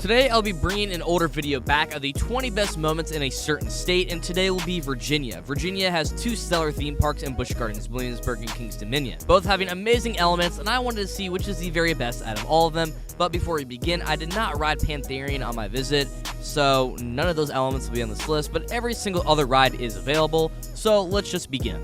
Today, I'll be bringing an older video back of the 20 best moments in a certain state, and today will be Virginia. Virginia has two stellar theme parks in Busch Gardens, Williamsburg, and Kings Dominion, both having amazing elements, and I wanted to see which is the very best out of all of them. But before we begin, I did not ride Pantherian on my visit, so none of those elements will be on this list, but every single other ride is available, so let's just begin.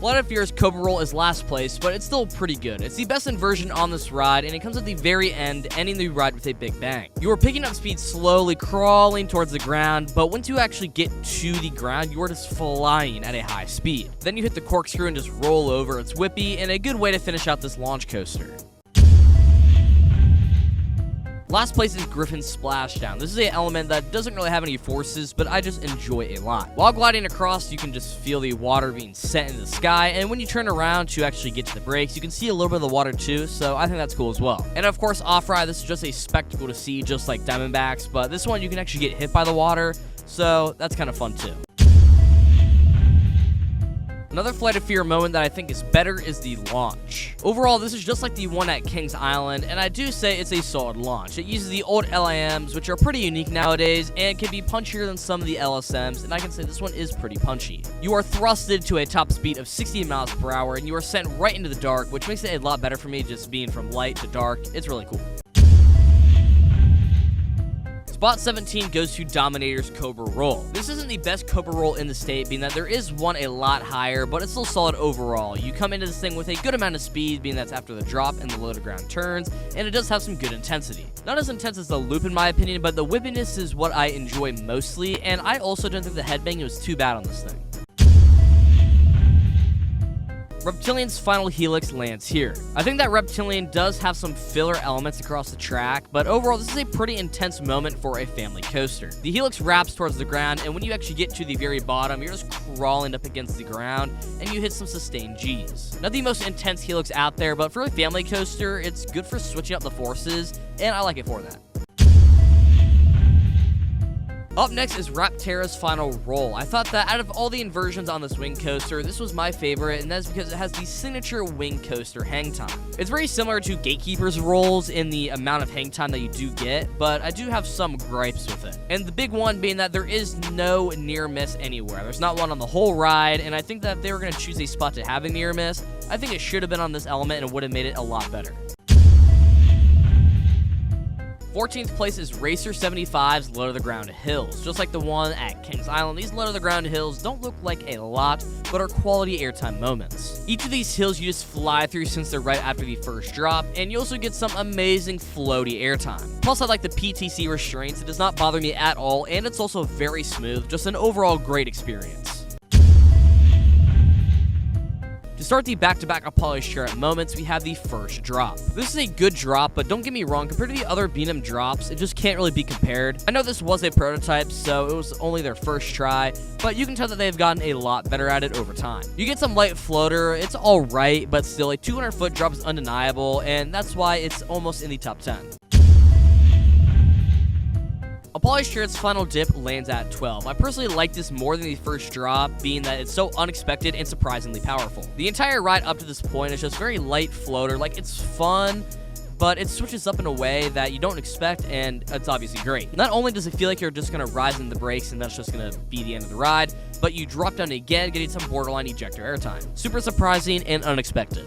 Flight of Fear's Cobra Roll is last place, but it's still pretty good. It's the best inversion on this ride, and it comes at the very end, ending the ride with a big bang. You are picking up speed slowly, crawling towards the ground, but once you actually get to the ground, you are just flying at a high speed. Then you hit the corkscrew and just roll over. It's whippy, and a good way to finish out this launch coaster. Last place is Griffin's Splashdown. This is an element that doesn't really have any forces, but I just enjoy a lot. While gliding across, you can just feel the water being sent into the sky, and when you turn around to actually get to the brakes, you can see a little bit of the water too, so I think that's cool as well. And of course, off-ride, this is just a spectacle to see, just like Diamondbacks, but this one you can actually get hit by the water, so that's kind of fun too. Another Flight of Fear moment that I think is better is the launch. Overall, this is just like the one at Kings Island, and I do say it's a solid launch. It uses the old LIMs, which are pretty unique nowadays, and can be punchier than some of the LSMs, and I can say this one is pretty punchy. You are thrusted to a top speed of 60 miles per hour, and you are sent right into the dark, which makes it a lot better for me just being from light to dark. It's really cool. Spot 17 goes to Dominator's Cobra Roll. This isn't the best Cobra Roll in the state, being that there is one a lot higher, but it's still solid overall. You come into this thing with a good amount of speed, being that's after the drop and the low to ground turns, and it does have some good intensity. Not as intense as the loop in my opinion, but the whippiness is what I enjoy mostly, and I also don't think the headbang was too bad on this thing. Reptilian's final helix lands here. I think that Reptilian does have some filler elements across the track, but overall this is a pretty intense moment for a family coaster. The helix wraps towards the ground, and when you actually get to the very bottom, you're just crawling up against the ground, and you hit some sustained Gs. Not the most intense helix out there, but for a family coaster, it's good for switching up the forces, and I like it for that. Up next is Rapterra's Final Roll. I thought that out of all the inversions on this wing coaster, this was my favorite, and that's because it has the signature wing coaster hang time. It's very similar to Gatekeeper's rolls in the amount of hang time that you do get, but I do have some gripes with it. And the big one being that there is no near miss anywhere. There's not one on the whole ride, and I think that if they were going to choose a spot to have a near miss, I think it should have been on this element and it would have made it a lot better. 14th place is Racer 75's low to the ground hills. Just like the one at Kings Island, these low to the ground hills don't look like a lot, but are quality airtime moments. Each of these hills you just fly through since they're right after the first drop, and you also get some amazing floaty airtime. Plus, I like the PTC restraints. It does not bother me at all, and it's also very smooth. Just an overall great experience. To start the back-to-back Apollo's Chariot moments, we have the first drop. This is a good drop, but don't get me wrong, compared to the other B&M drops, it just can't really be compared. I know this was a prototype, so it was only their first try, but you can tell that they've gotten a lot better at it over time. You get some light floater, it's alright, but still, a 200-foot drop is undeniable, and that's why it's almost in the top 10. Apollo's Chariot's final dip lands at 12. I personally like this more than the first drop, being that it's so unexpected and surprisingly powerful. The entire ride up to this point is just very light floater, like it's fun, but it switches up in a way that you don't expect, and it's obviously great. Not only does it feel like you're just going to rise in the brakes and that's just going to be the end of the ride, but you drop down again, getting some borderline ejector airtime. Super surprising and unexpected.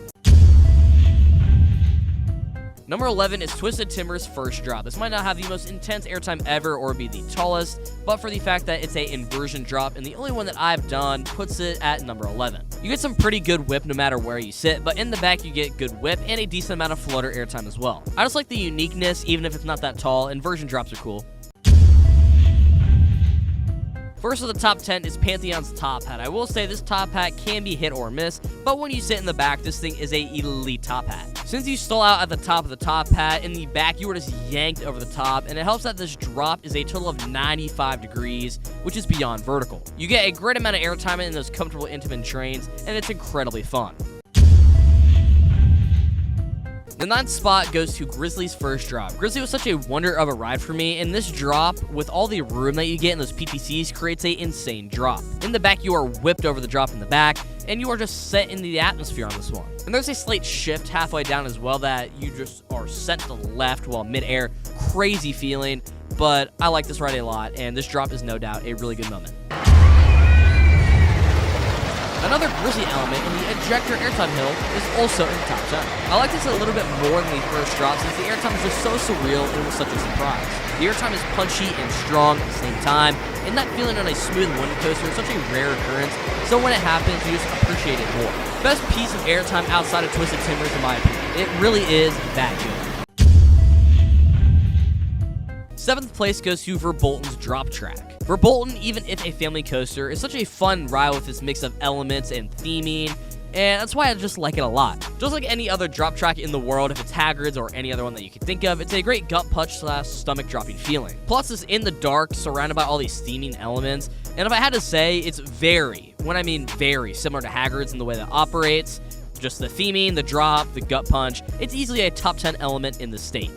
Number 11 is Twisted Timber's first drop. This might not have the most intense airtime ever or be the tallest, but for the fact that it's a inversion drop, and the only one that I've done puts it at number 11. You get some pretty good whip no matter where you sit, but in the back you get good whip and a decent amount of floater airtime as well. I just like the uniqueness, even if it's not that tall. Inversion drops are cool. First of the top 10 is Pantheon's Top Hat. I will say this top hat can be hit or miss, but when you sit in the back, this thing is a elite top hat. Since you stall out at the top of the top hat, in the back you are just yanked over the top, and it helps that this drop is a total of 95 degrees, which is beyond vertical. You get a great amount of airtime in those comfortable intimate trains, and it's incredibly fun. The 9th spot goes to Grizzly's first drop. Grizzly was such a wonder of a ride for me, and this drop, with all the room that you get in those PTCs, creates an insane drop. In the back, you are whipped over the drop in the back, and you are just set in the atmosphere on this one. And there's a slight shift halfway down as well that you just are set to the left while midair. Crazy feeling, but I like this ride a lot, and this drop is no doubt a really good moment. Another Grizzly element in the ejector airtime hill is also in the top 10. I like this a little bit more than the first drop since the airtime is just so surreal and it was such a surprise. The airtime is punchy and strong at the same time, and that feeling on a smooth wind coaster is such a rare occurrence, so when it happens, you just appreciate it more. Best piece of airtime outside of Twisted Timbers in my opinion. It really is that good. 7th place goes to Verbolten's Drop Track. Verbolten, even if a family coaster, is such a fun ride with its mix of elements and theming, and that's why I just like it a lot. Just like any other drop track in the world, if it's Hagrid's or any other one that you can think of, it's a great gut punch / stomach dropping feeling. Plus, it's in the dark, surrounded by all these theming elements, and if I had to say, it's very, when I mean very, similar to Hagrid's in the way that it operates. Just the theming, the drop, the gut punch, it's easily a top 10 element in the state.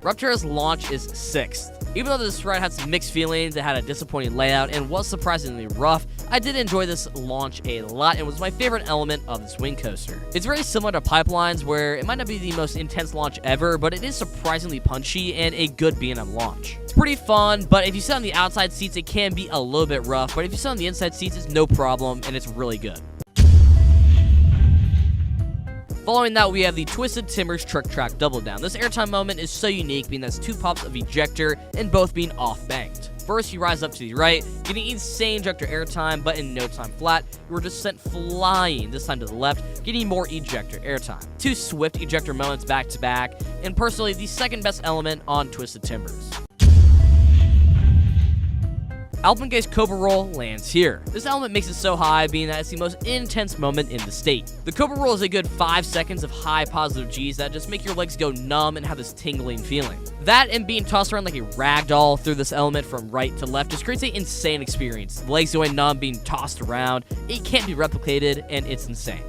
Ruptura's launch is 6th. Even though this ride had some mixed feelings, it had a disappointing layout, and was surprisingly rough, I did enjoy this launch a lot and was my favorite element of this wing coaster. It's very similar to Pipelines, where it might not be the most intense launch ever, but it is surprisingly punchy and a good B&M launch. It's pretty fun, but if you sit on the outside seats, it can be a little bit rough, but if you sit on the inside seats, it's no problem, and it's really good. Following that, we have the Twisted Timbers Trick Track Double Down. This airtime moment is so unique, being that's 2 pops of ejector and both being off-banked. First, you rise up to the right, getting insane ejector airtime, but in no time flat, you were just sent flying, this time to the left, getting more ejector airtime. 2 swift ejector moments back to back, and personally, the second best element on Twisted Timbers. Alpengate's Cobra Roll lands here. This element makes it so high, being that it's the most intense moment in the state. The Cobra Roll is a good 5 seconds of high positive G's that just make your legs go numb and have this tingling feeling. That and being tossed around like a rag doll through this element from right to left just creates an insane experience. The legs going numb, being tossed around, it can't be replicated, and it's insane.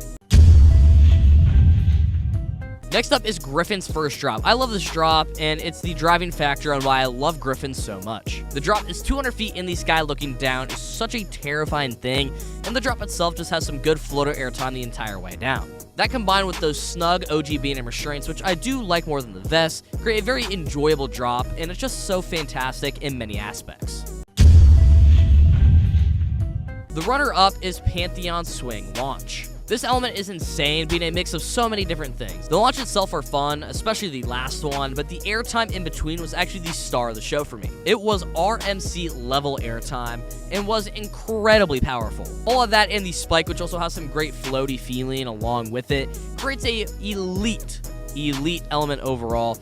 Next up is Griffin's first drop. I love this drop, and it's the driving factor on why I love Griffin so much. The drop is 200 feet in the sky looking down. It's such a terrifying thing, and the drop itself just has some good floater airtime the entire way down. That combined with those snug OG B&M restraints, which I do like more than the vest, create a very enjoyable drop, and it's just so fantastic in many aspects. The runner-up is Pantheon Swing Launch. This element is insane, being a mix of so many different things. The launch itself are fun, especially the last one, but the airtime in between was actually the star of the show for me. It was RMC level airtime and was incredibly powerful. All of that and the spike, which also has some great floaty feeling along with it, creates a elite element overall.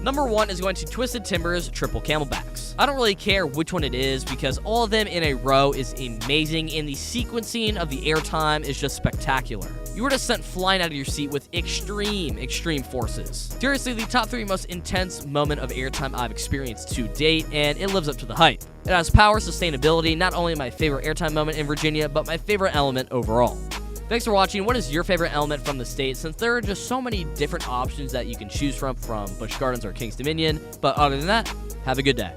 Number 1 is going to Twisted Timbers Triple Camelbacks. I don't really care which one it is because all of them in a row is amazing, and the sequencing of the airtime is just spectacular. You were just sent flying out of your seat with extreme forces. Seriously, the top 3 most intense moment of airtime I've experienced to date, and it lives up to the hype. It has power, sustainability, not only my favorite airtime moment in Virginia, but my favorite element overall. Thanks for watching. What is your favorite element from the state, since there are just so many different options that you can choose from Busch Gardens or King's Dominion? But other than that, have a good day.